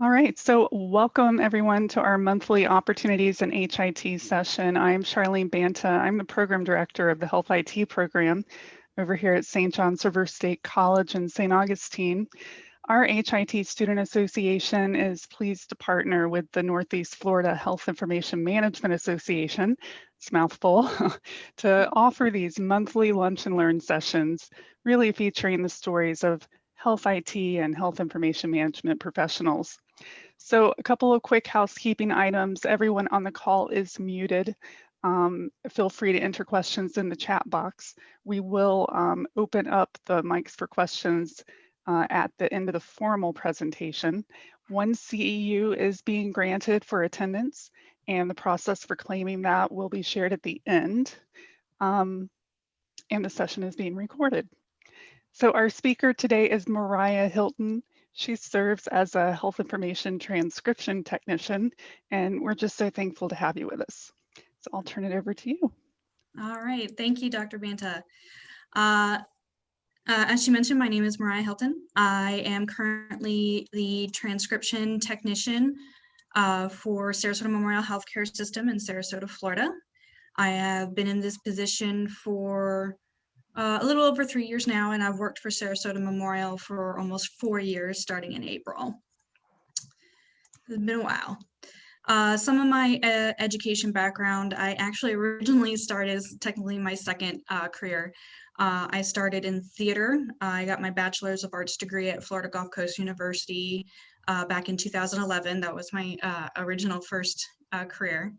All right, so welcome everyone to our monthly Opportunities in HIT session. I'm Charlene Banta. I'm the Program Director of the Health IT program over here at St. John's River State College in St. Augustine. Our HIT Student Association is pleased to partner with the Northeast Florida Health Information Management Association, it's a mouthful, to offer these monthly lunch and learn sessions, really featuring the stories of health IT and health information management professionals. So a couple of quick housekeeping items. Everyone on the call is muted. Feel free to enter questions in the chat box. We will open up the mics for questions at the end of the formal presentation. One CEU is being granted for attendance, and the process for claiming that will be shared at the end. And the session is being recorded. So our speaker today is Mariah Hilton. She serves as a health information transcription technician, and we're just so thankful to have you with us. So I'll turn it over to you. All right, thank you, Dr. Banta. As she mentioned, my name is Mariah Hilton. I am currently the transcription technician for Sarasota Memorial Health Care System in Sarasota, Florida. I have been in this position for a little over 3 years now, and I've worked for Sarasota Memorial for almost 4 years, starting in April. It's been a while. Some of my education background, I actually originally started as technically my second career. I started in theater. I got my Bachelor's of Arts degree at Florida Gulf Coast University back in 2011. That was my original first career.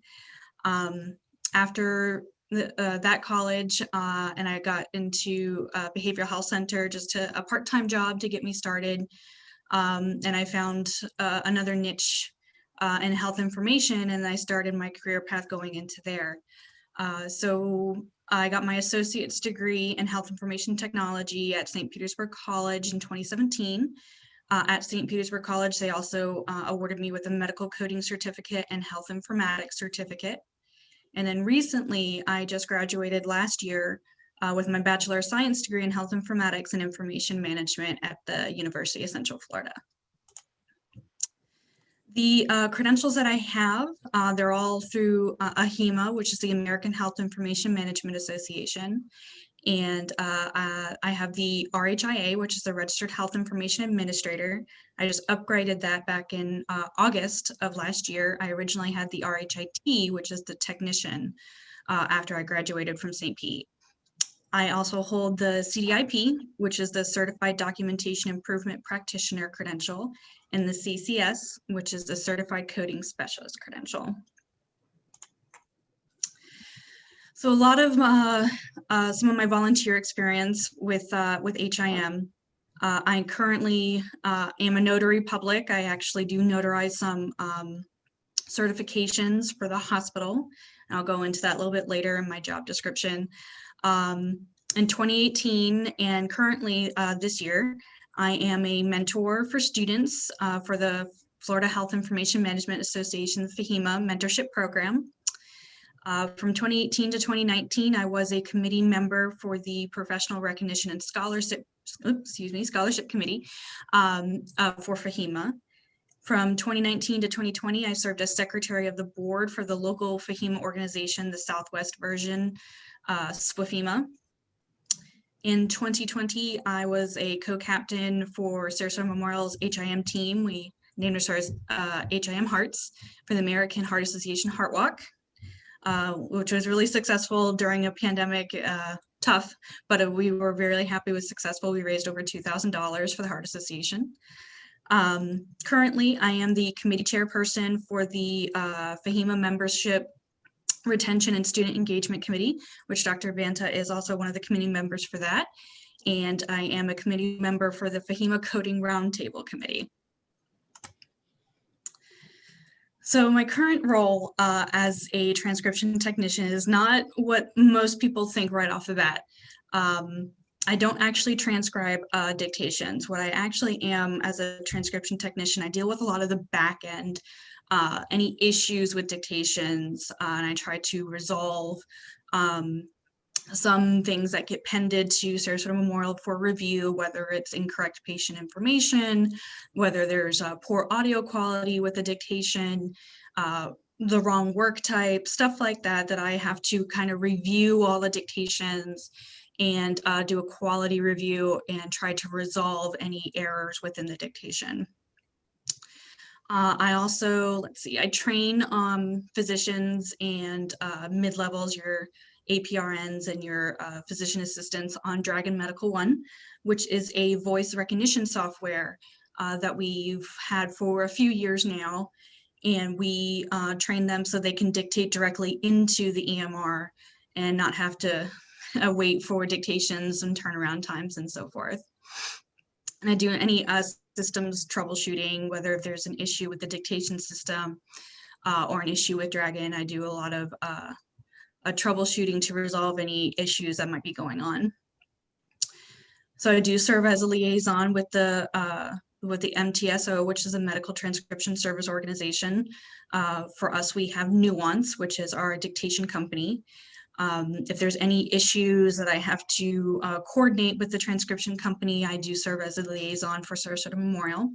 After that college, and I got into a behavioral health center, just a part-time job to get me started. And I found another niche in health information, and I started my career path going into there. So I got my associate's degree in health information technology at St. Petersburg College in 2017. At St. Petersburg College, they also awarded me with a medical coding certificate and health informatics certificate. And then recently, I just graduated last year with my Bachelor of Science degree in health informatics and information management at the University of Central Florida. The credentials that I have, they're all through HIMA, which is the American Health Information Management Association. And I have the RHIA, which is the Registered Health Information Administrator. I just upgraded that back in August of last year. I originally had the RHIT, which is the technician, after I graduated from St. Pete. I also hold the CDIP, which is the Certified Documentation Improvement Practitioner credential, and the CCS, which is the Certified Coding Specialist credential. So a lot of some of my volunteer experience with HIM. I currently am a notary public. I actually do notarize some certifications for the hospital. I'll go into that a little bit later in my job description. In 2018 and currently this year, I am a mentor for students for the Florida Health Information Management Association FHIMA mentorship program. From 2018 to 2019, I was a committee member for the Professional Recognition and Scholarship Committee for FHIMA. From 2019 to 2020, I served as secretary of the board for the local FHIMA organization, the Southwest version, SWFHIMA. In 2020, I was a co-captain for Sarasota Memorial's HIM team. We named ourselves HIM Hearts for the American Heart Association Heart Walk, which was really successful during a pandemic, tough, but we were very happy it was successful. We raised over $2,000 for the Heart Association. Currently, I am the committee chairperson for the FHIMA membership Retention and Student Engagement Committee, which Dr. Banta is also one of the committee members for that. And I am a committee member for the FHIMA Coding Roundtable Committee. So my current role as a transcription technician is not what most people think right off the bat. I don't actually transcribe dictations. What I actually am as a transcription technician, I deal with a lot of the back end, any issues with dictations, and I try to resolve some things that get pended to Sarasota Memorial for review, whether it's incorrect patient information, whether there's poor audio quality with the dictation, the wrong work type, stuff like that, that I have to kind of review all the dictations and do a quality review and try to resolve any errors within the dictation. I also, I train physicians and mid-levels, your APRNs and your physician assistants on Dragon Medical One, which is a voice recognition software that we've had for a few years now. And we train them so they can dictate directly into the EMR and not have to wait for dictations and turnaround times and so forth. And I do any systems troubleshooting, whether if there's an issue with the dictation system or an issue with Dragon. I do a lot of troubleshooting to resolve any issues that might be going on. So I do serve as a liaison with the MTSO, which is a Medical Transcription Service Organization. For us, we have Nuance, which is our dictation company. If there's any issues that I have to coordinate with the transcription company, I do serve as a liaison for Sarasota Memorial.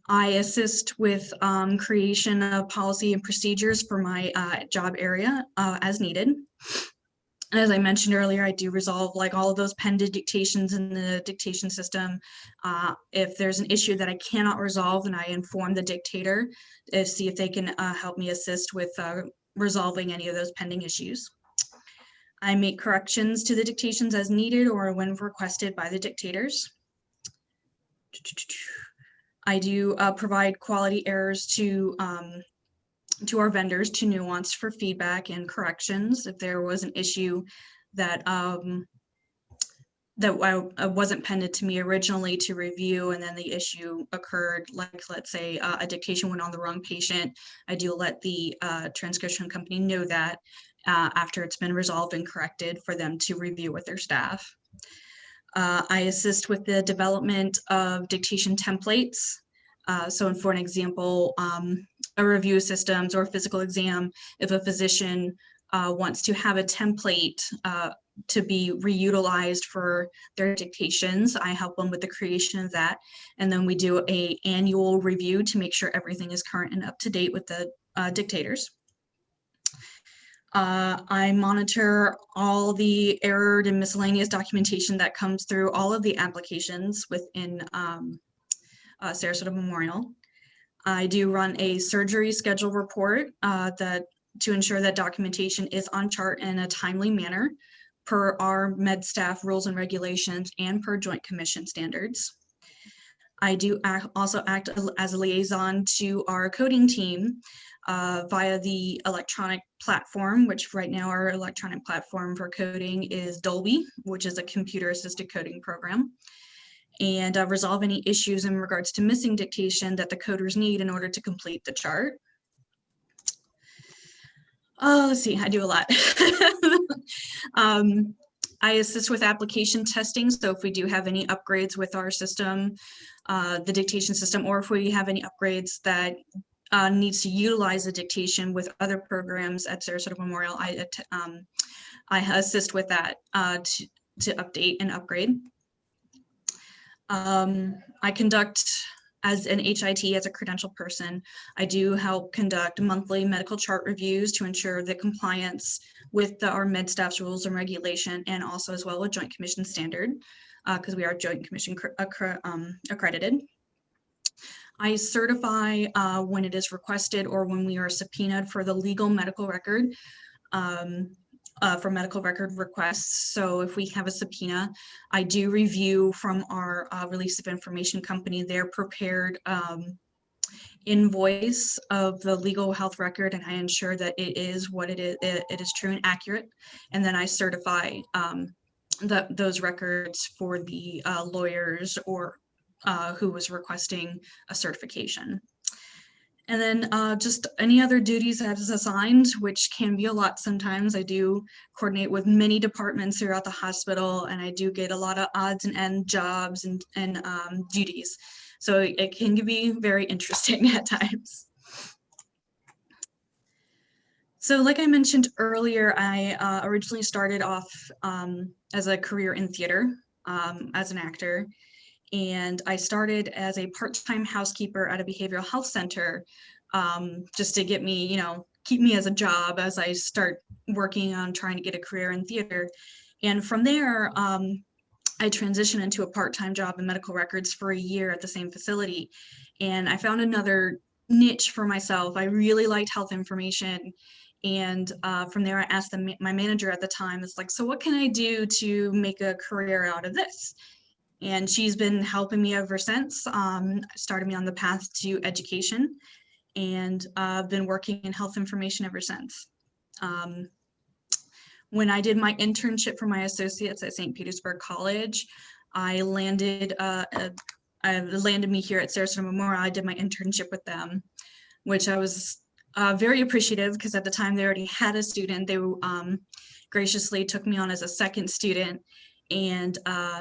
I assist with creation of policy and procedures for my job area as needed. And as I mentioned earlier, I do resolve like all of those pending dictations in the dictation system. If there's an issue that I cannot resolve, then I inform the dictator to see if they can help me assist with resolving any of those pending issues. I make corrections to the dictations as needed or when requested by the dictators. I do provide quality errors to our vendors, to Nuance, for feedback and corrections. If there was an issue that wasn't pended to me originally to review, and then the issue occurred, like let's say a dictation went on the wrong patient, I do let the transcription company know that after it's been resolved and corrected for them to review with their staff. I assist with the development of dictation templates. So for an example, a review of systems or physical exam, if a physician wants to have a template to be reutilized for their dictations, I help them with the creation of that. And then we do an annual review to make sure everything is current and up to date with the dictators. I monitor all the errored and miscellaneous documentation that comes through all of the applications within Sarasota Memorial. I do run a surgery schedule report to ensure that documentation is on chart in a timely manner per our med staff rules and regulations and per Joint Commission standards. I do also act as a liaison to our coding team via the electronic platform, which right now our electronic platform for coding is Dolby, which is a computer-assisted coding program, and resolve any issues in regards to missing dictation that the coders need in order to complete the chart. Let's see, I do a lot. I assist with application testing. So if we do have any upgrades with our system, the dictation system, or if we have any upgrades that needs to utilize the dictation with other programs at Sarasota Memorial, I assist with that to update and upgrade. I conduct, as an HIT, as a credentialed person, I do help conduct monthly medical chart reviews to ensure the compliance with our med staff's rules and regulation, and also as well with Joint Commission standard, because we are Joint Commission accredited. I certify when it is requested or when we are subpoenaed for the legal medical record, for medical record requests. So if we have a subpoena, I do review from our release of information company their prepared invoice of the legal health record, and I ensure that it is what it is true and accurate. And then I certify those records for the lawyers or who was requesting a certification. And then just any other duties that is assigned, which can be a lot sometimes. I do coordinate with many departments throughout the hospital, and I do get a lot of odds and end jobs and duties. So it can be very interesting at times. So like I mentioned earlier, I originally started off as a career in theater as an actor. And I started as a part-time housekeeper at a behavioral health center just to get me, keep me as a job as I start working on trying to get a career in theater. And from there, I transitioned into a part-time job in medical records for a year at the same facility. And I found another niche for myself. I really liked health information. And from there, I asked my manager at the time, it's like, so what can I do to make a career out of this? And she's been helping me ever since, started me on the path to education, and I've been working in health information ever since. When I did my internship for my associates at St. Petersburg College, I landed me here at Sarasota Memorial. I did my internship with them, which I was very appreciative because at the time they already had a student. They graciously took me on as a second student, and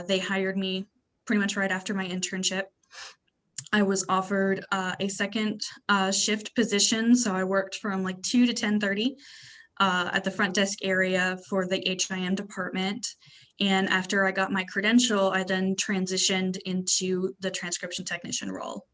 they hired me pretty much right after my internship. I was offered a second shift position, so I worked from like 2 to 10:30 at the front desk area for the HIM department. And after I got my credential, I then transitioned into the transcription technician role.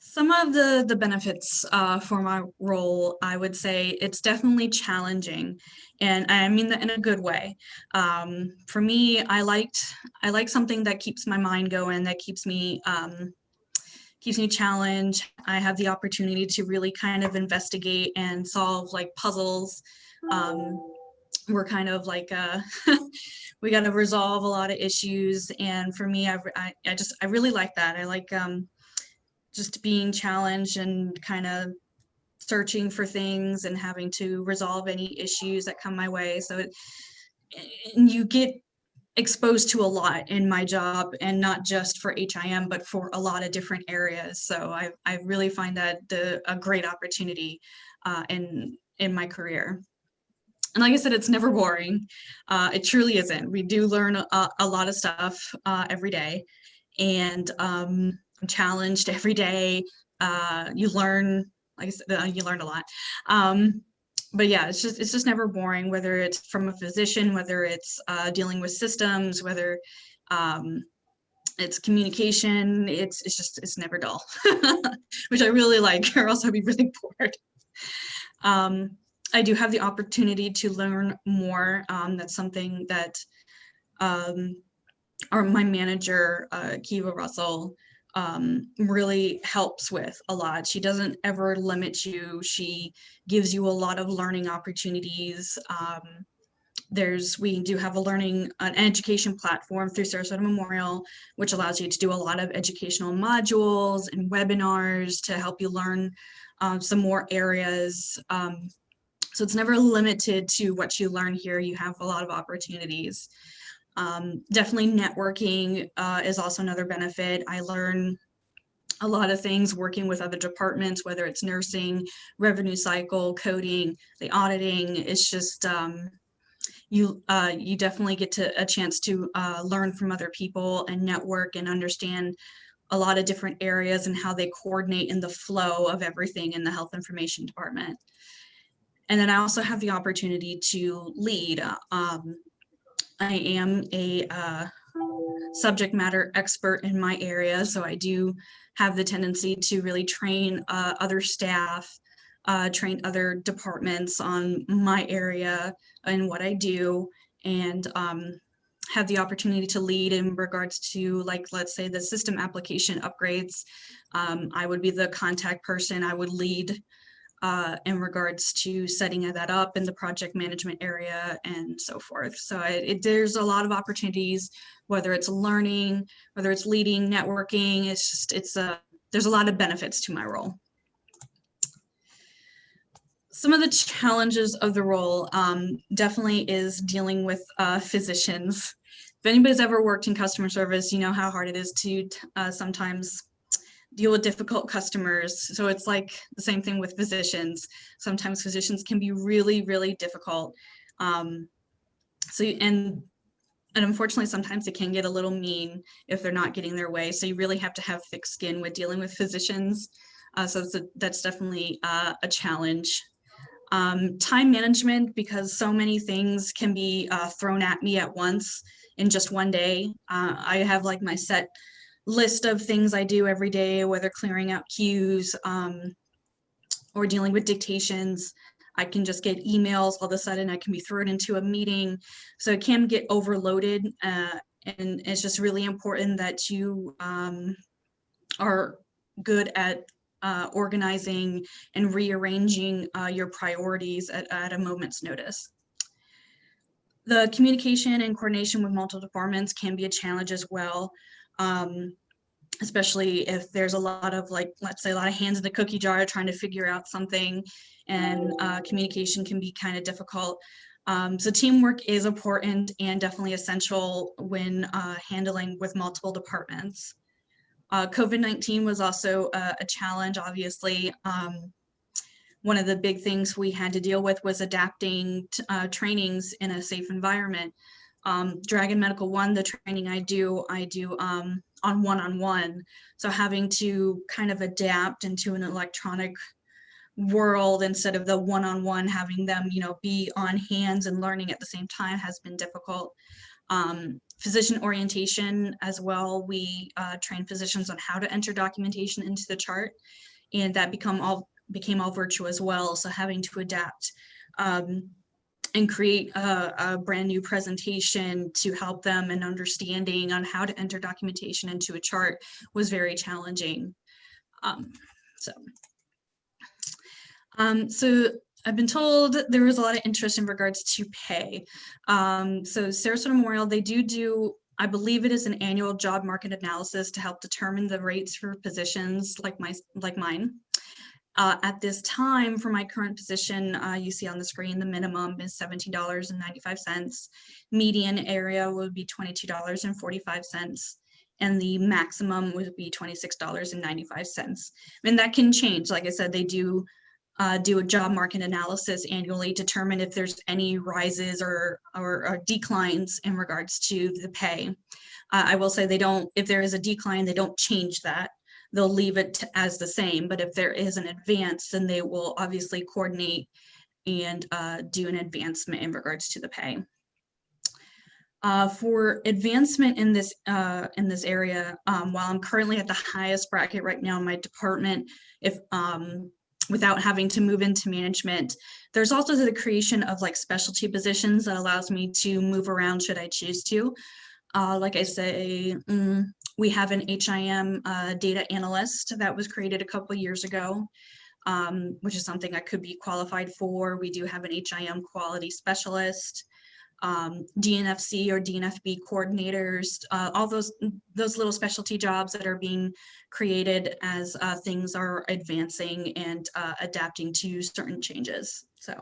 Some of the benefits for my role, I would say it's definitely challenging, and I mean that in a good way. For me, I like something that keeps my mind going, that keeps me challenged. I have the opportunity to really kind of investigate and solve like puzzles. We're kind of like we got to resolve a lot of issues, and for me, I really like that. I like just being challenged and kind of searching for things and having to resolve any issues that come my way. So and you get exposed to a lot in my job, and not just for HIM, but for a lot of different areas. So I really find that a great opportunity in my career. And like I said, it's never boring. It truly isn't. We do learn a lot of stuff every day, and I'm challenged every day. You learn, like I said, you learn a lot. But yeah, it's just never boring, whether it's from a physician, whether it's dealing with systems, whether it's communication. It's never dull, which I really like, or else I'd be really bored. I do have the opportunity to learn more. That's something that my manager, Kiva Russell, really helps with a lot. She doesn't ever limit you. She gives you a lot of learning opportunities. We do have an education platform through Sarasota Memorial, which allows you to do a lot of educational modules and webinars to help you learn some more areas. So it's never limited to what you learn here. You have a lot of opportunities. Definitely networking is also another benefit. I learn a lot of things working with other departments, whether it's nursing, revenue cycle, coding, the auditing. It's just, you definitely get a chance to learn from other people and network and understand a lot of different areas and how they coordinate in the flow of everything in the health information department. And then I also have the opportunity to lead. I am a subject matter expert in my area, so I do have the tendency to really train other staff, train other departments on my area and what I do, and have the opportunity to lead in regards to, like, let's say the system application upgrades. I would be the contact person. I would lead in regards to setting that up in the project management area and so forth. So there's a lot of opportunities, whether it's learning, whether it's leading, networking. There's a lot of benefits to my role. Some of the challenges of the role definitely is dealing with physicians. If anybody's ever worked in customer service, you know how hard it is to sometimes deal with difficult customers. So it's like the same thing with physicians. Sometimes physicians can be really, really difficult. And unfortunately, sometimes it can get a little mean if they're not getting their way. So you really have to have thick skin with dealing with physicians. So that's definitely a challenge. Time management, because so many things can be thrown at me at once in just one day. I have like my set list of things I do every day, whether clearing out queues or dealing with dictations. I can just get emails all of a sudden. I can be thrown into a meeting. So it can get overloaded. And it's just really important that you are good at organizing and rearranging your priorities at a moment's notice. The communication and coordination with multiple departments can be a challenge as well, especially if there's a lot of, like, let's say a lot of hands in the cookie jar trying to figure out something, and communication can be kind of difficult. So teamwork is important and definitely essential when handling with multiple departments. COVID-19 was also a challenge, obviously. One of the big things we had to deal with was adapting trainings in a safe environment. Dragon Medical One, the training I do on one-on-one. So having to kind of adapt into an electronic world instead of the one-on-one, having them, be on hands and learning at the same time has been difficult. Physician orientation as well. We train physicians on how to enter documentation into the chart, and that became all virtual as well. So having to adapt and create a brand new presentation to help them in understanding on how to enter documentation into a chart was very challenging. So I've been told there was a lot of interest in regards to pay. So Sarasota Memorial, they do, I believe it is an annual job market analysis to help determine the rates for positions like mine. At this time, for my current position, you see on the screen, the minimum is $17.95. Median area would be $22.45. And the maximum would be $26.95. And that can change. Like I said, they do a job market analysis annually, determine if there's any rises or declines in regards to the pay. I will say if there is a decline, they don't change that. They'll leave it as the same, but if there is an advance, then they will obviously coordinate and do an advancement in regards to the pay. For advancement in this area, while I'm currently at the highest bracket right now in my department, without having to move into management, there's also the creation of like specialty positions that allows me to move around should I choose to. Like I say, we have an HIM data analyst that was created a couple of years ago, which is something I could be qualified for. We do have an HIM quality specialist, DNFC or DNFB coordinators, all those little specialty jobs that are being created as things are advancing and adapting to certain changes. So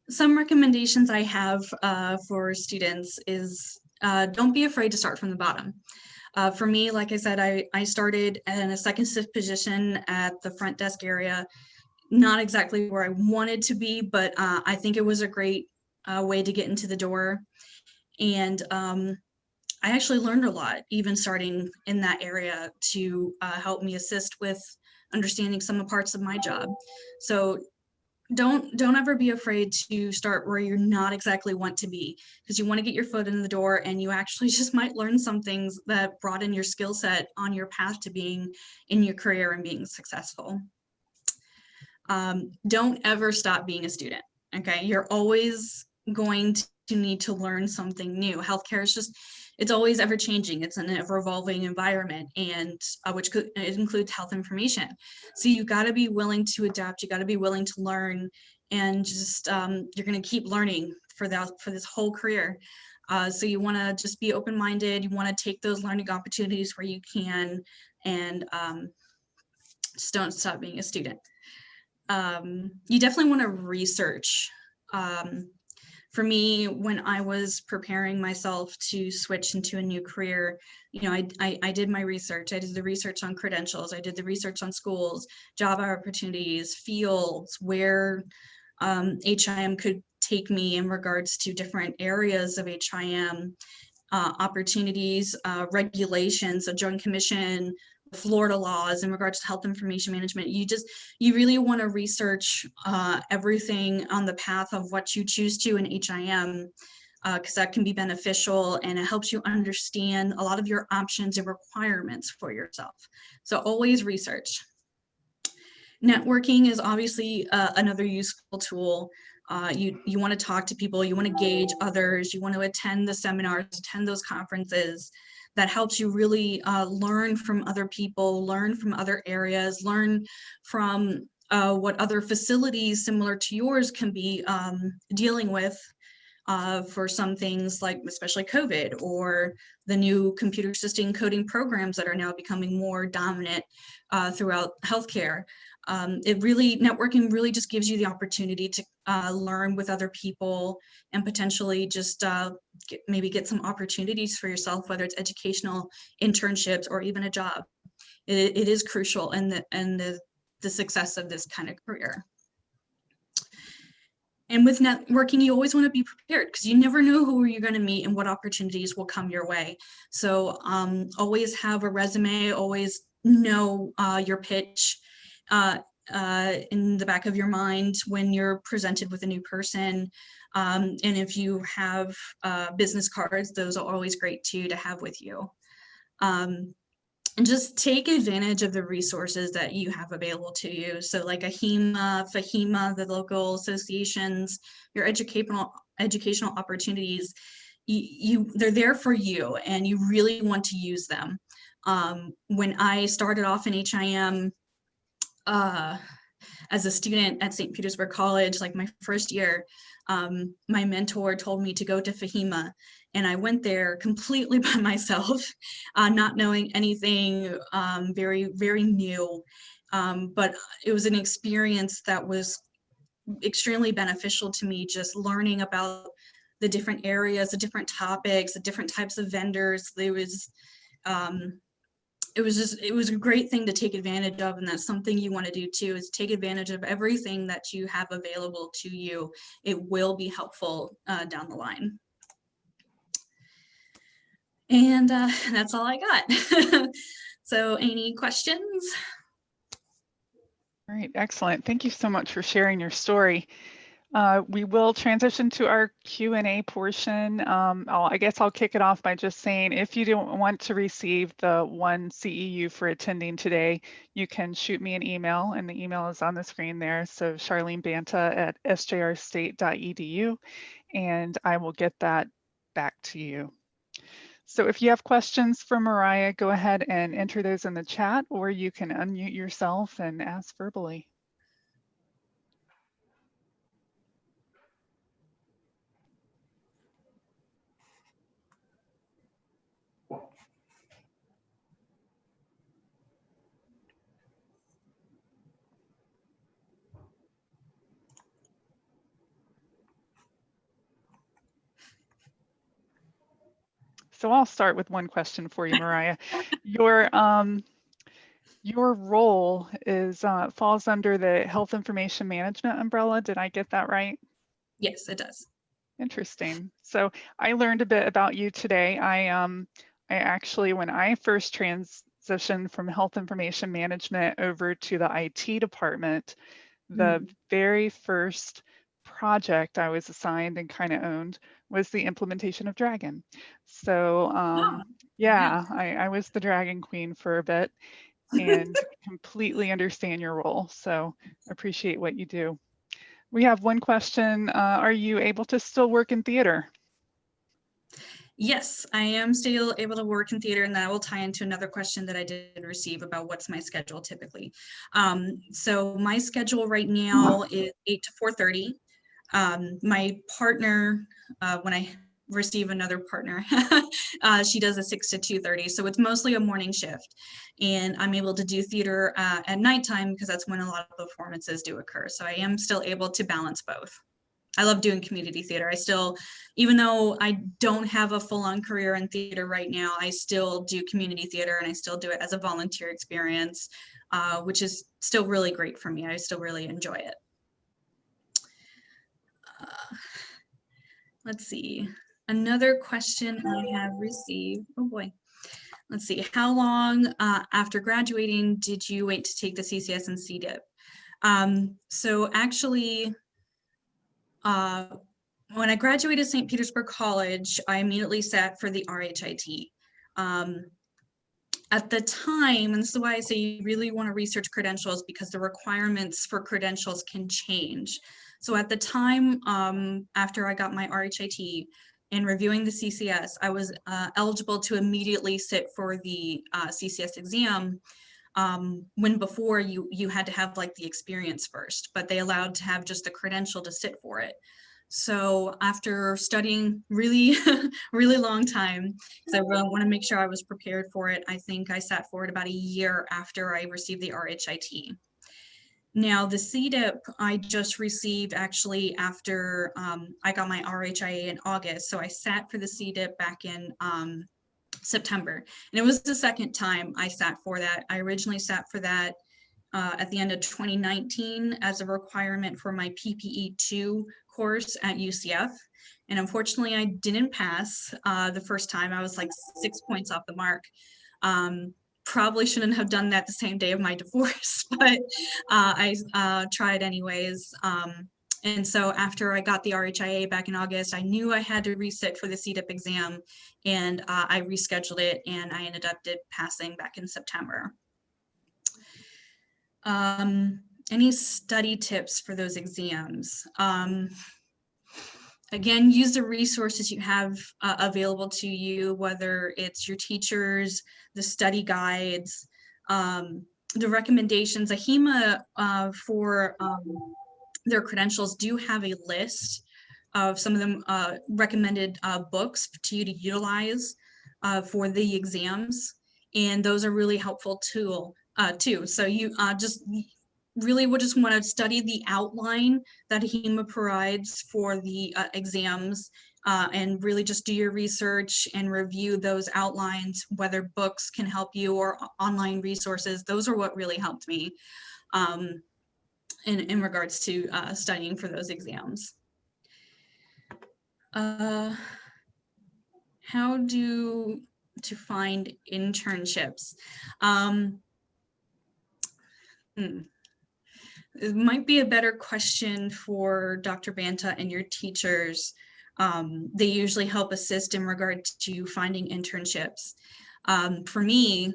some recommendations I have for students is don't be afraid to start from the bottom. For me, like I said, I started in a second shift position at the front desk area, not exactly where I wanted to be, but I think it was a great way to get into the door. And I actually learned a lot, even starting in that area, to help me assist with understanding some parts of my job. So don't ever be afraid to start where you're not exactly want to be, because you want to get your foot in the door, and you actually just might learn some things that broaden your skill set on your path to being in your career and being successful. Don't ever stop being a student. Okay, you're always going to need to learn something new. Healthcare is it's always ever changing. It's an ever evolving environment, and it includes health information. So you got to be willing to adapt. You got to be willing to learn, and just you're going to keep learning for this whole career. So you want to just be open-minded. You want to take those learning opportunities where you can, and just don't stop being a student. You definitely want to research. For me, when I was preparing myself to switch into a new career, I did my research. I did the research on credentials. I did the research on schools, job opportunities, fields, where HIM could take me in regards to different areas of HIM, opportunities, regulations, a joint commission, Florida laws in regards to health information management. You really want to research everything on the path of what you choose to in HIM, because that can be beneficial, and it helps you understand a lot of your options and requirements for yourself. So always research. Networking is obviously another useful tool. You want to talk to people, you want to gauge others, you want to attend the seminars, attend those conferences. That helps you really learn from other people, learn from other areas, learn from what other facilities similar to yours can be dealing with for some things, like especially COVID, or the new computer assisted coding programs that are now becoming more dominant throughout healthcare. Networking really just gives you the opportunity to learn with other people, and potentially just maybe get some opportunities for yourself, whether it's educational, internships, or even a job. It is crucial in the success of this kind of career. And with networking, you always want to be prepared, because you never know who you're going to meet and what opportunities will come your way. So always have a resume, always know your pitch in the back of your mind when you're presented with a new person. And if you have business cards, those are always great too to have with you. And just take advantage of the resources that you have available to you. So like a HIMA, FHIMA, the local associations, your educational opportunities, they're there for you, and you really want to use them. When I started off in HIM as a student at St. Petersburg College, like my first year, my mentor told me to go to FHIMA. And I went there completely by myself, not knowing anything, very, very new. But it was an experience that was extremely beneficial to me, just learning about the different areas, the different topics, the different types of vendors. It was a great thing to take advantage of, and that's something you want to do too, is take advantage of everything that you have available to you. It will be helpful down the line. And that's all I got. So any questions? All right, excellent. Thank you so much for sharing your story. We will transition to our Q&A portion. I guess I'll kick it off by just saying, if you don't want to receive the 1 CEU for attending today, you can shoot me an email, and the email is on the screen there. So charlenebanta@sjrstate.edu, and I will get that back to you. So if you have questions for Mariah, go ahead and enter those in the chat, or you can unmute yourself and ask verbally. So I'll start with one question for you, Mariah. Your role is falls under the health information management umbrella. Did I get that right? Yes, it does. Interesting. So I learned a bit about you today. I actually, when I first transitioned from health information management over to the IT department, the very first project I was assigned and kind of owned was the implementation of Dragon. So yeah, I was the Dragon Queen for a bit, and completely understand your role. So appreciate what you do. We have one question. Are you able to still work in theater? Yes, I am still able to work in theater, and that will tie into another question that I did receive about what's my schedule typically. So my schedule right now is 8 to 4:30. My partner, when I receive another partner, she does a 6 to 2:30. So it's mostly a morning shift, and I'm able to do theater at nighttime because that's when a lot of performances do occur. So I am still able to balance both. I love doing community theater. I still, even though I don't have a full-on career in theater right now, I still do community theater, and I still do it as a volunteer experience, which is still really great for me. I still really enjoy it. Let's see. Another question I have received. Oh boy. let's see, how long after graduating did you wait to take the CCS and CDIP? So actually, when I graduated St. Petersburg College, I immediately sat for the RHIT. At the time, and this is why I say you really want to research credentials, because the requirements for credentials can change. So at the time, after I got my RHIT and reviewing the CCS, I was eligible to immediately sit for the CCS exam, when before you had to have like the experience first, but they allowed to have just the credential to sit for it. So after studying really, really long time, because I really want to make sure I was prepared for it, I think I sat for it about a year after I received the RHIT. Now the CDIP I just received actually after I got my RHIA in August. So I sat for the CDIP back in September. And it was the second time I sat for that. I originally sat for that at the end of 2019 as a requirement for my PPE2 course at UCF. And unfortunately, I didn't pass the first time. I was like 6 points off the mark. Probably shouldn't have done that the same day of my divorce, but I tried anyways. And so after I got the RHIA back in August, I knew I had to resit for the CDIP exam, and I rescheduled it, and I ended up passing back in September. Any study tips for those exams? Again, use the resources you have available to you, whether it's your teachers, the study guides, the recommendations. HIMA for their credentials do have a list of some of them recommended books to you to utilize for the exams, and those are really helpful too. So you just really would just want to study the outline that HIMA provides for the exams, and really just do your research and review those outlines, whether books can help you or online resources. Those are what really helped me in regards to studying for those exams. How to find internships? It might be a better question for Dr. Banta and your teachers. They usually help assist in regard to finding internships. For me,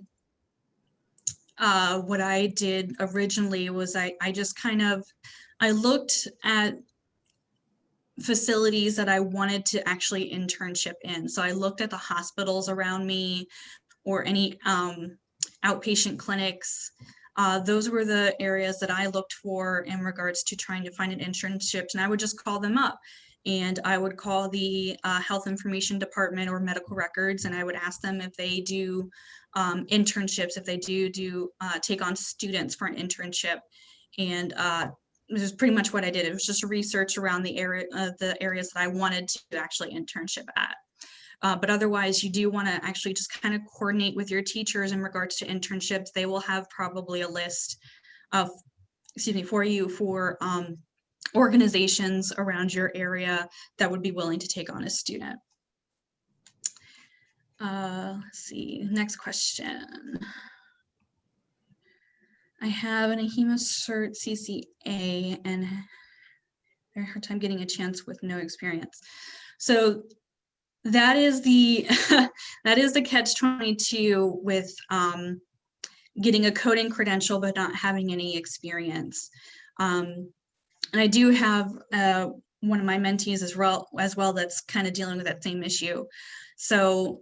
what I did originally was I just I looked at facilities that I wanted to actually internship in. So I looked at the hospitals around me or any outpatient clinics. Those were the areas that I looked for in regards to trying to find an internship, and I would just call them up. And I would call the health information department or medical records, and I would ask them if they do internships, if they do take on students for an internship. And this is pretty much what I did. It was just research around the areas that I wanted to actually internship at. But otherwise, you do want to actually just kind of coordinate with your teachers in regards to internships. They will have probably a list of, for you for organizations around your area that would be willing to take on a student. Let's see, next question. I have an HIMA cert CCA and very hard time getting a chance with no experience. So that is the that is the catch-22 with getting a coding credential but not having any experience. And I do have one of my mentees as well that's kind of dealing with that same issue. So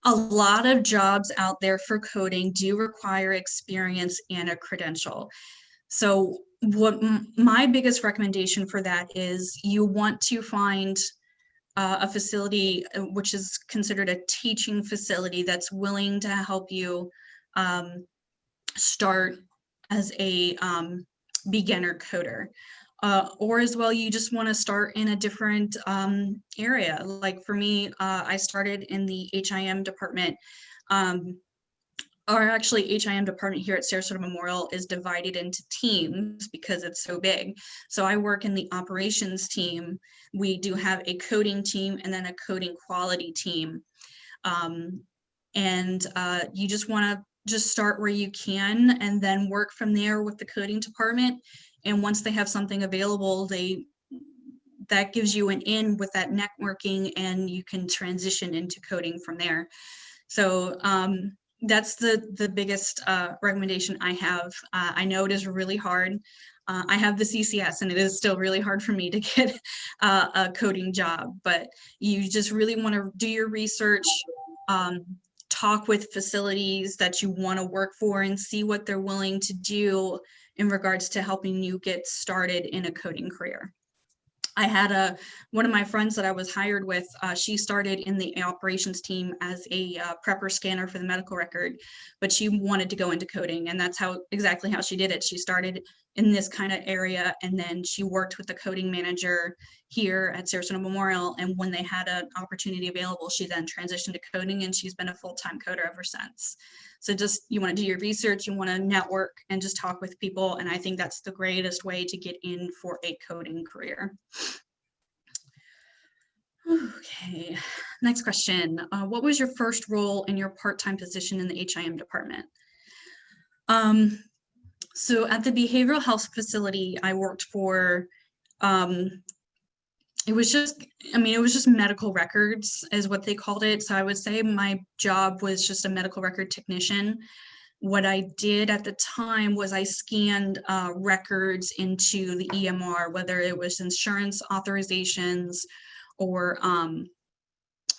a lot of jobs out there for coding do require experience and a credential. So what my biggest recommendation for that is you want to find a facility which is considered a teaching facility that's willing to help you start as a beginner coder. Or as well, you just want to start in a different area. Like for me, I started in the HIM department, or actually HIM department here at Sarasota Memorial is divided into teams because it's so big. So I work in the operations team. We do have a coding team and then a coding quality team. and you just want to just start where you can and then work from there with the coding department. And once they have something available, that gives you an in with that networking, and you can transition into coding from there. So that's the biggest recommendation I have. I know it is really hard. I have the CCS, and it is still really hard for me to get a coding job, but you just really want to do your research, talk with facilities that you want to work for, and see what they're willing to do in regards to helping you get started in a coding career. I had one of my friends that I was hired with, she started in the operations team as a prepper scanner for the medical record, but she wanted to go into coding, and that's exactly how she did it. She started in this kind of area, and then she worked with the coding manager here at Sarasota Memorial, and when they had an opportunity available, she then transitioned to coding, and she's been a full-time coder ever since. So just, you want to do your research, you want to network and just talk with people, and I think that's the greatest way to get in for a coding career. Okay, next question. What was your first role in your part-time position in the HIM department? So at the behavioral health facility I worked for, it was just medical records is what they called it. So I would say my job was just a medical record technician. What I did at the time was I scanned records into the EMR, whether it was insurance authorizations or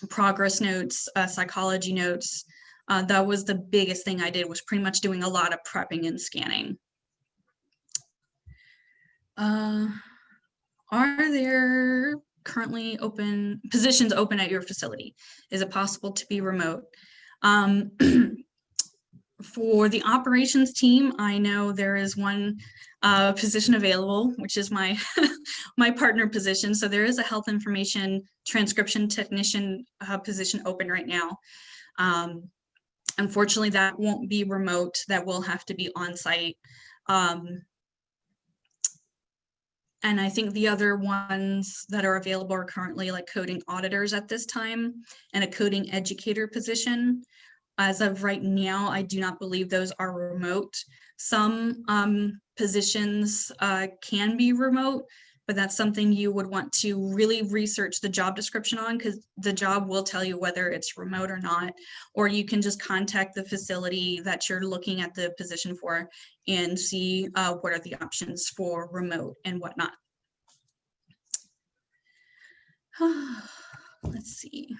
progress notes, psychology notes. That was the biggest thing I did, was pretty much doing a lot of prepping and scanning. Are there currently positions open at your facility? Is it possible to be remote? For the operations team, I know there is one position available, which is my my partner position. So there is a health information transcription technician position open right now. Unfortunately, that won't be remote. That will have to be on site. And I think the other ones that are available are currently like coding auditors at this time and a coding educator position. As of right now, I do not believe those are remote. Some positions can be remote, but that's something you would want to really research the job description on, because the job will tell you whether it's remote or not, or you can just contact the facility that you're looking at the position for and see what are the options for remote and whatnot. Let's see.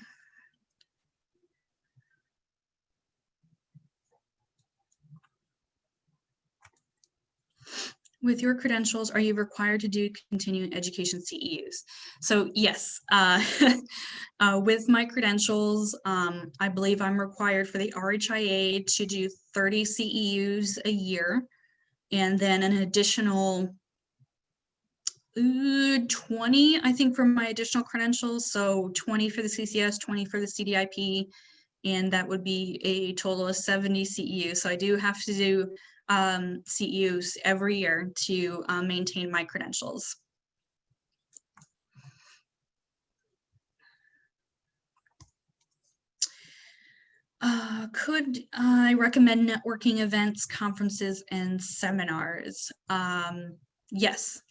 With your credentials, are you required to do continuing education CEUs? So yes, with my credentials, I believe I'm required for the RHIA to do 30 CEUs a year, and then an additional 20, I think, for my additional credentials. So 20 for the CCS, 20 for the CDIP, and that would be a total of 70 CEUs. So I do have to do CEUs every year to maintain my credentials. Could I recommend networking events, conferences, and seminars? Yes,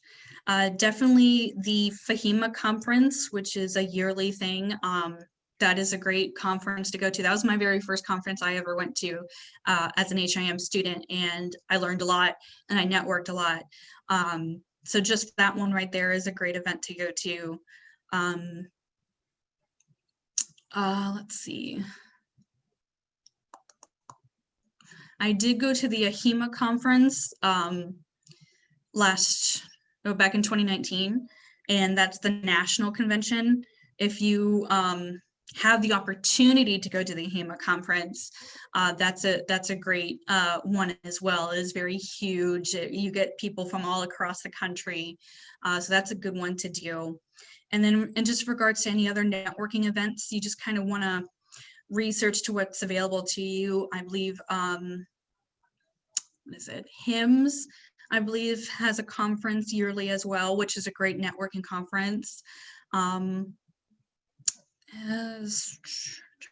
definitely the FHIMA Conference, which is a yearly thing. That is a great conference to go to. That was my very first conference I ever went to as an HIM student, and I learned a lot and I networked a lot. So just that one right there is a great event to go to. Let's see. I did go to the HIMA Conference back in 2019, and that's the national convention. If you have the opportunity to go to the HIMA Conference, that's a great one as well. It is very huge. You get people from all across the country, so that's a good one to do. And then in just regards to any other networking events, you just kind of want to research to what's available to you. I believe, what is it? HIMSS, I believe, has a conference yearly as well, which is a great networking conference.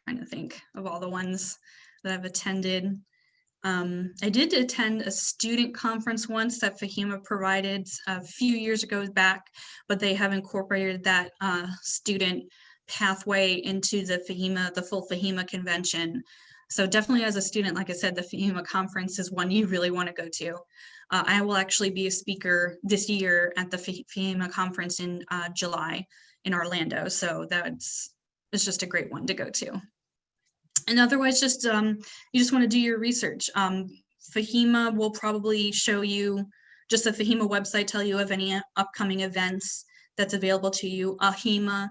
trying to think of all the ones that I've attended. I did attend a student conference once that FHIMA provided a few years ago back, but they have incorporated that student pathway into the full FHIMA convention. So definitely as a student, like I said, the FHIMA conference is one you really want to go to. I will actually be a speaker this year at the FHIMA conference in July in Orlando. So it's just a great one to go to. And otherwise, just you just want to do your research. FHIMA will probably show you, just the FHIMA website, tell you of any upcoming events that's available to you. HIMA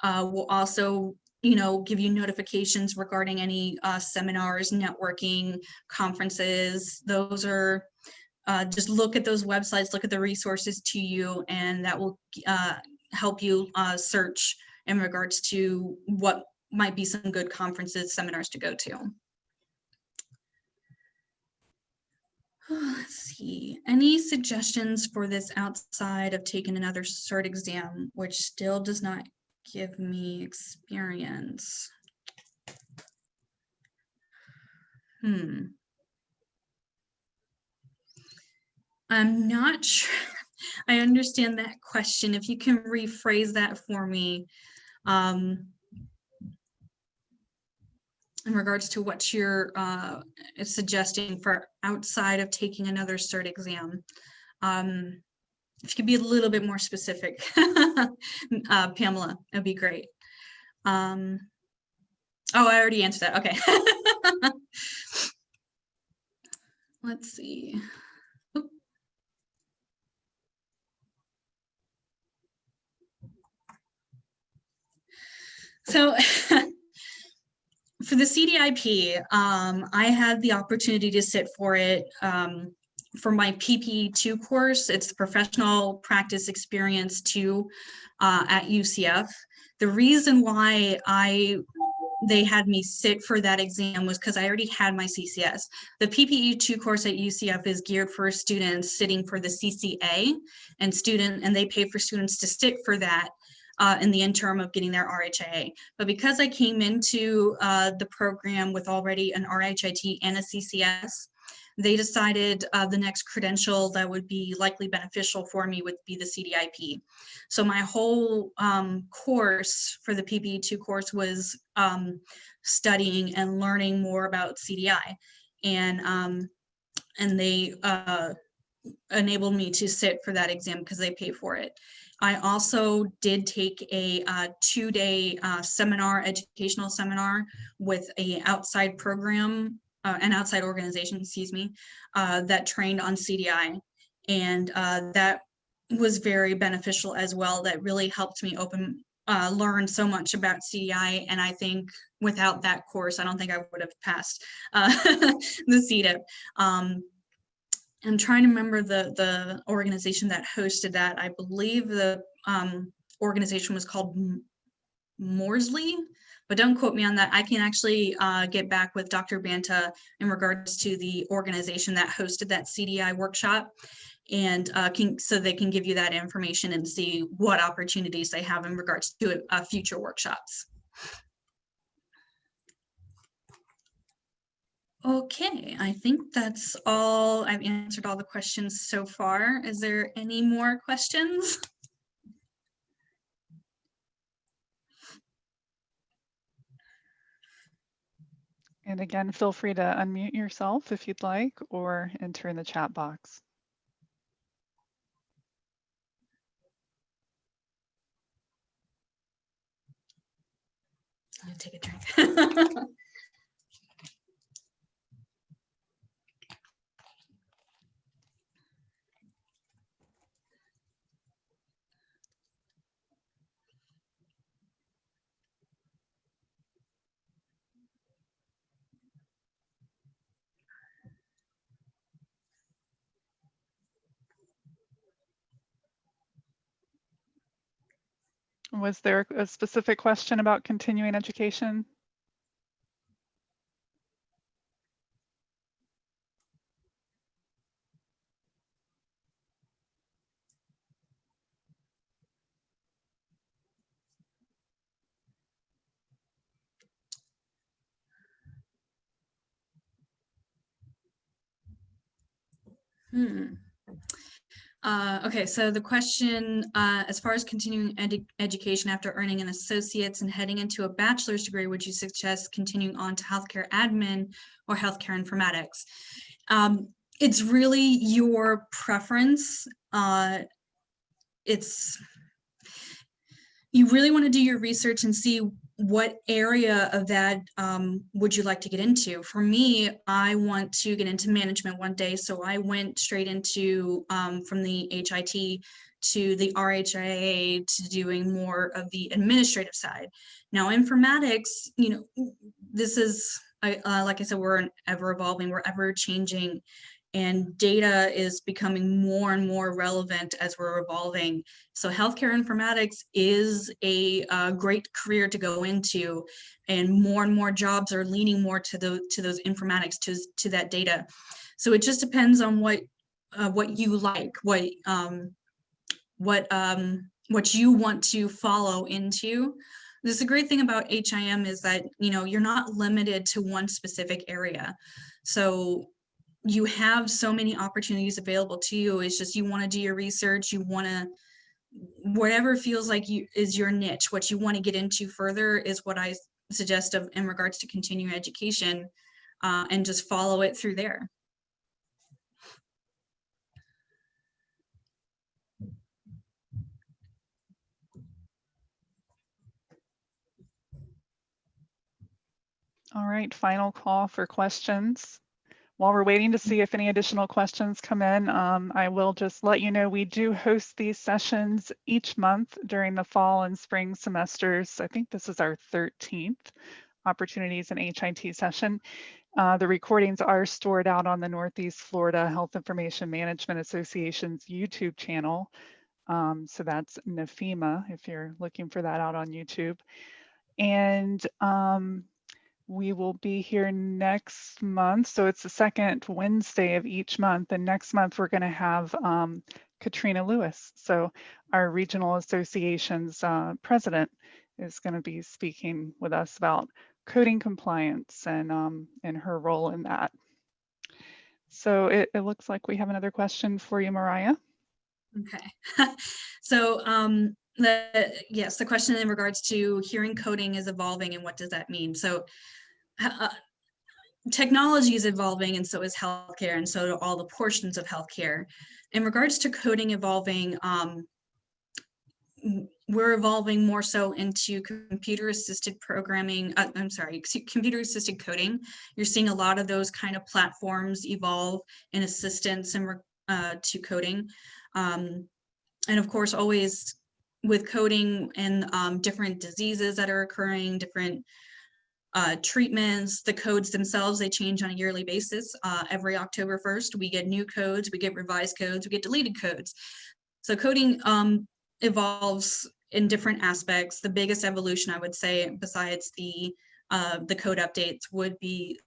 will also, give you notifications regarding any seminars, networking, conferences. Those are, just look at those websites, look at the resources to you, and that will help you search in regards to what might be some good conferences, seminars to go to. Let's see, any suggestions for this outside of taking another CERT exam, which still does not give me experience? I'm not sure. I understand that question. If you can rephrase that for me, in regards to what you're suggesting for outside of taking another CERT exam. If you could be a little bit more specific, Pamela, that'd be great. Oh, I already answered that. Okay. Let's see. Oop. So for the CDIP, I had the opportunity to sit for it for my PPE2 course. It's the Professional Practice Experience 2 at UCF. The reason why they had me sit for that exam was because I already had my CCS. The PPE2 course at UCF is geared for students sitting for the CCA, and they pay for students to sit for that in the interim of getting their RHIA. But because I came into the program with already an RHIT and a CCS, they decided the next credential that would be likely beneficial for me would be the CDIP. So my whole course for the PPE2 course was studying and learning more about CDI. And they enabled me to sit for that exam because they pay for it. I also did take a 2-day educational seminar with an outside program, an outside organization, excuse me, that trained on CDI. And that was very beneficial as well. That really helped me learn so much about CDI. And I think without that course, I don't think I would have passed the CDIP. I'm trying to remember the organization that hosted that. I believe the organization was called Morsley, but don't quote me on that. I can actually get back with Dr. Banta in regards to the organization that hosted that CDI workshop, and so they can give you that information and see what opportunities they have in regards to future workshops. Okay, I think that's all. I've answered all the questions so far. Is there any more questions? And again, feel free to unmute yourself if you'd like, or enter in the chat box. I'm gonna take a drink. Was there a specific question about continuing education? Okay, so the question, as far as continuing education after earning an associate's and heading into a bachelor's degree, would you suggest continuing on to healthcare admin or healthcare informatics? It's really your preference. You really want to do your research and see what area of that would you like to get into. For me, I want to get into management one day, so I went straight into from the HIT to the RHIA to doing more of the administrative side. Now, informatics, you know, this is like I said, we're ever evolving, we're ever changing, and data is becoming more and more relevant as we're evolving. So healthcare informatics is a great career to go into, and more jobs are leaning more to those informatics, to that data. So it just depends on what you like, what you want to follow into. This is a great thing about HIM is that, you know, you're not limited to one specific area. So you have so many opportunities available to you. It's just, you want to do your research, you want to, whatever feels like is your niche, what you want to get into further is what I suggest in regards to continuing education, and just follow it through there. All right, final call for questions. While we're waiting to see if any additional questions come in, I will just let you know we do host these sessions each month during the fall and spring semesters. I think this is our 13th Opportunities in HIT session. The recordings are stored out on the Northeast Florida Health Information Management Association's YouTube channel. So that's FHIMA if you're looking for that out on YouTube. And we will be here next month. So it's the second Wednesday of each month. And next month, we're going to have Katrina Lewis. So our regional association's president is going to be speaking with us about coding compliance and her role in that. So it looks like we have another question for you, Mariah. Okay. So yes, the question in regards to hearing coding is evolving, and what does that mean? So technology is evolving, and so is healthcare, and so do all the portions of healthcare. In regards to coding evolving, we're evolving more so into computer-assisted programming. Computer-assisted coding. You're seeing a lot of those kind of platforms evolve in assistance to coding. And of course, always with coding and different diseases that are occurring, different treatments, the codes themselves, they change on a yearly basis. Every October 1st, we get new codes, we get revised codes, we get deleted codes. So coding evolves in different aspects. The biggest evolution, I would say, besides the code updates, would be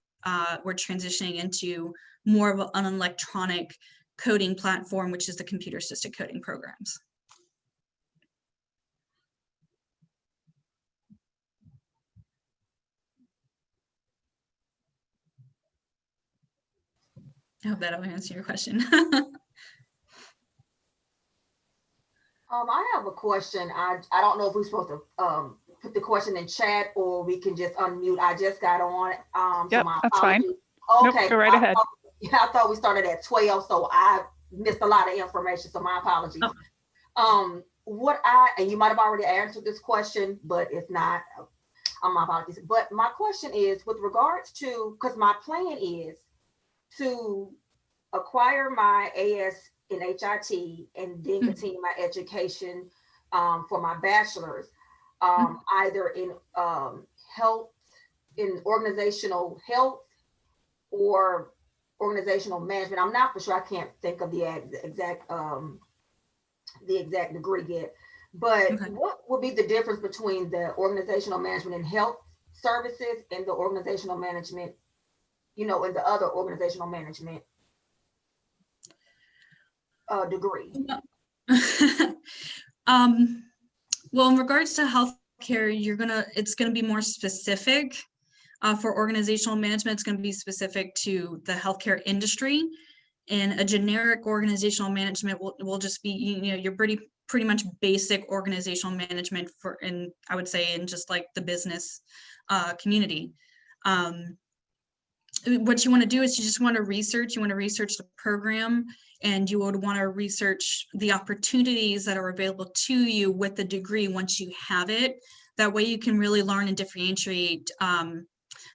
we're transitioning into more of an electronic coding platform, which is the computer-assisted coding programs. I hope that'll answer your question. I have a question. I don't know if we're supposed to put the question in chat or we can just unmute. I just got on. Yep, so that's fine. Okay, nope, go right ahead. I thought we started at 12, so I missed a lot of information, so my apologies. Oh. And you might have already answered this question, but if not, my apologies. But my question is with regards to, because my plan is to acquire my AS in HIT and then continue my education for my bachelor's, either in health, in organizational health or organizational management. I'm not for sure. I can't think of the exact degree yet. But okay, what would be the difference between the organizational management and health services and the organizational management, and the other organizational management degree? Well, in regards to healthcare, it's gonna be more specific. For organizational management, it's gonna be specific to the healthcare industry. And a generic organizational management will just be, you know, your pretty much basic organizational management and I would say in just like the business community. What you want to do is you just want to research. You want to research the program, and you would want to research the opportunities that are available to you with the degree once you have it. That way you can really learn and differentiate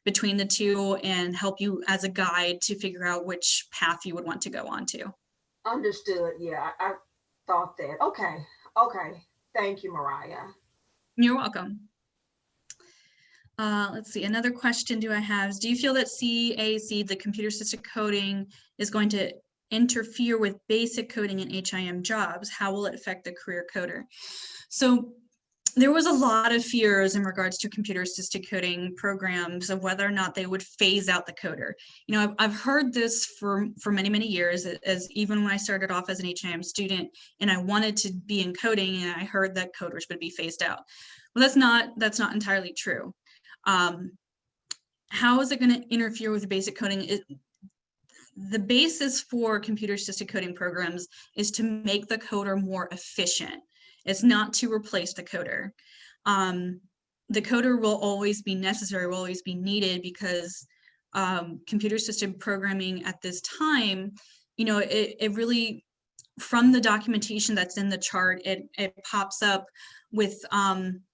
between the two and help you as a guide to figure out which path you would want to go on to. Understood. Yeah, I thought that. Okay. Okay. Thank you, Mariah. You're welcome. Let's see, another question do I have is, do you feel that CAC, the computer assisted coding, is going to interfere with basic coding in HIM jobs? How will it affect the career coder? So there was a lot of fears in regards to computer assisted coding programs of whether or not they would phase out the coder. You know, I've heard this for many, many years, as even when I started off as an HIM student and I wanted to be in coding, and I heard that coders would be phased out. Well, that's not entirely true. How is it going to interfere with basic coding? The basis for computer assisted coding programs is to make the coder more efficient. It's not to replace the coder. The coder will always be necessary, will always be needed, because computer assisted programming at this time, you know, it really, from the documentation that's in the chart, it pops up with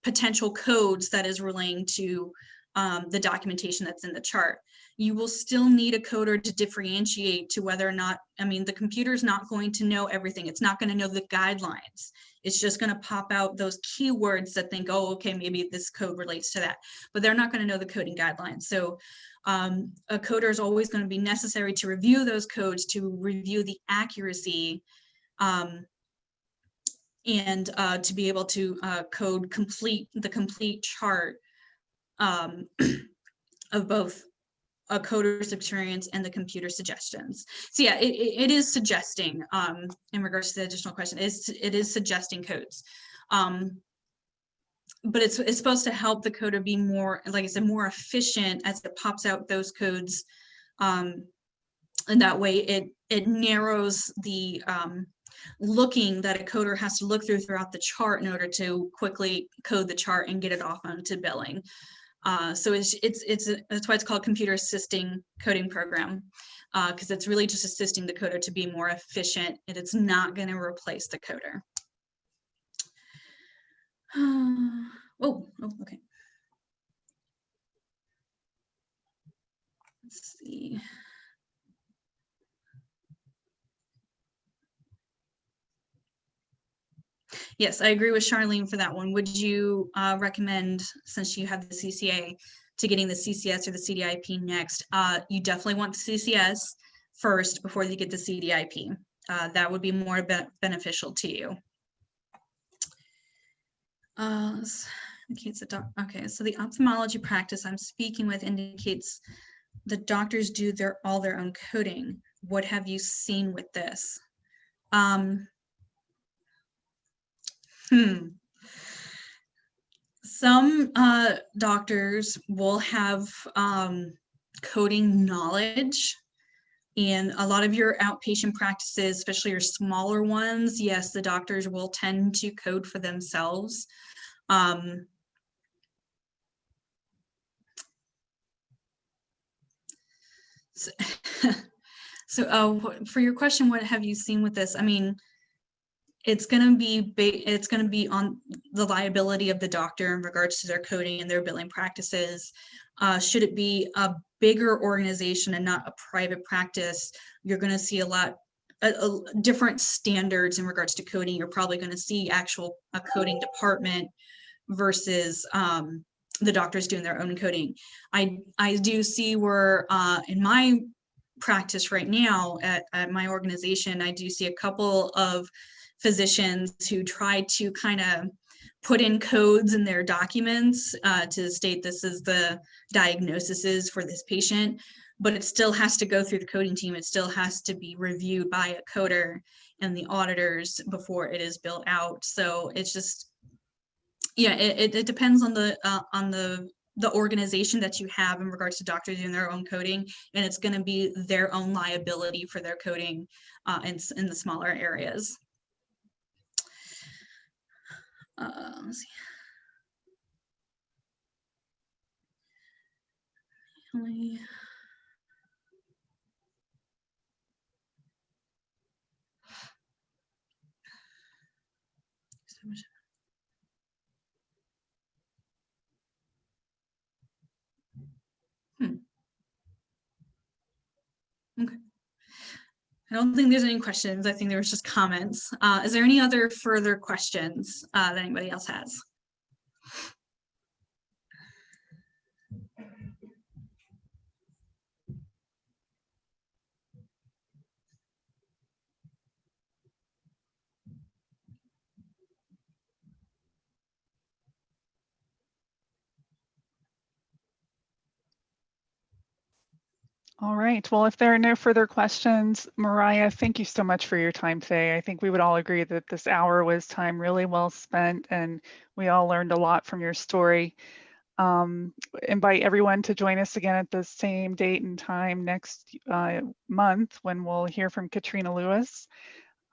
potential codes that is relating to the documentation that's in the chart. You will still need a coder to differentiate to whether or not, I mean, the computer is not going to know everything. It's not going to know the guidelines. It's just going to pop out those keywords that think, oh, okay, maybe this code relates to that, but they're not going to know the coding guidelines. So a coder is always going to be necessary to review those codes, to review the accuracy, and to be able to code the complete chart of both a coder's experience and the computer suggestions. So yeah, it is suggesting, in regards to the additional question, it is suggesting codes. But it's supposed to help the coder be more, like I said, more efficient as it pops out those codes. And that way it narrows the looking that a coder has to look throughout the chart in order to quickly code the chart and get it off onto billing. So that's why it's called computer assisting coding program, because it's really just assisting the coder to be more efficient, and it's not going to replace the coder. Okay. Let's see. Yes, I agree with Charlene for that one. Would you recommend, since you have the CCA, to getting the CCS or the CDIP next? You definitely want the CCS first before you get the CDIP. That would be more beneficial to you. Okay, so the ophthalmology practice I'm speaking with indicates the doctors do all their own coding. What have you seen with this? Some doctors will have coding knowledge, and a lot of your outpatient practices, especially your smaller ones, yes, the doctors will tend to code for themselves. So for your question, what have you seen with this? I mean, it's going to be on the liability of the doctor in regards to their coding and their billing practices. Should it be a bigger organization and not a private practice, you're going to see a lot different standards in regards to coding. You're probably going to see a coding department versus the doctors doing their own coding. I do see where in my practice right now at my organization, I do see a couple of physicians who try to kind of put in codes in their documents to state this is the diagnosis for this patient, but it still has to go through the coding team. It still has to be reviewed by a coder and the auditors before it is built out. So it's just, yeah, it depends on the the organization that you have in regards to doctors doing their own coding, and it's going to be their own liability for their coding in the smaller areas. Let's see. Okay. I don't think there's any questions. I think there was just comments. Is there any other further questions that anybody else has? All right, well, if there are no further questions, Mariah, thank you so much for your time today. I think we would all agree that this hour was time really well spent, and we all learned a lot from your story. Invite everyone to join us again at the same date and time next month when we'll hear from Katrina Lewis.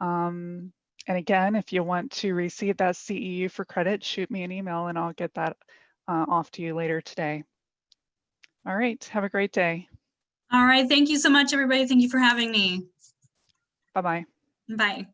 And again, if you want to receive that CEU for credit, shoot me an email and I'll get that off to you later today. All right, have a great day. All right, thank you so much, everybody. Thank you for having me. Bye-bye. Bye.